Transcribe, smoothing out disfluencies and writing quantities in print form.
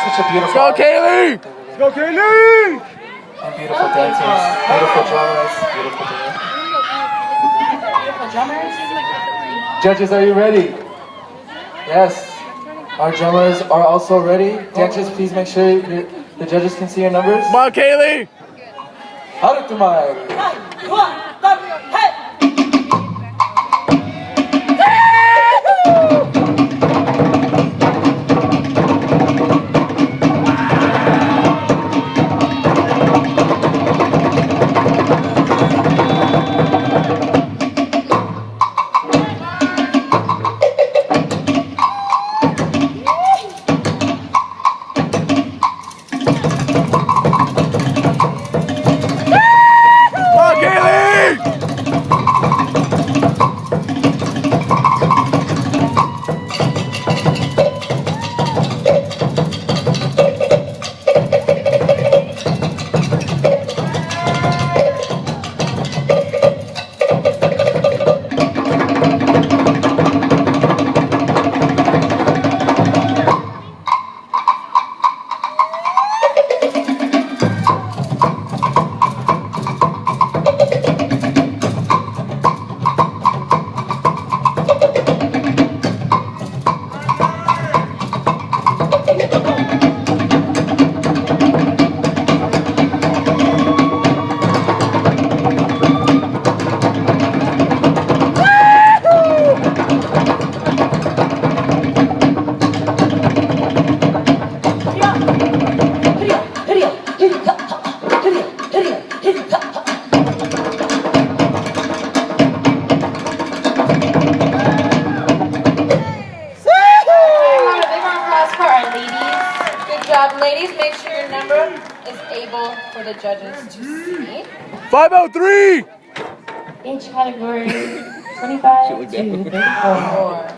Such a beautiful. Go, Kaylee! Go, Kaylee! And beautiful dancers, beautiful drummers, beautiful drummers. Judges, are you ready? Yes. Our drummers are also ready. Dancers, please make sure the judges can see your numbers. Come on, Kaylee! Harutumai. Ladies, make sure your number is able for the judges to see. 503! Each category, 25 to 34.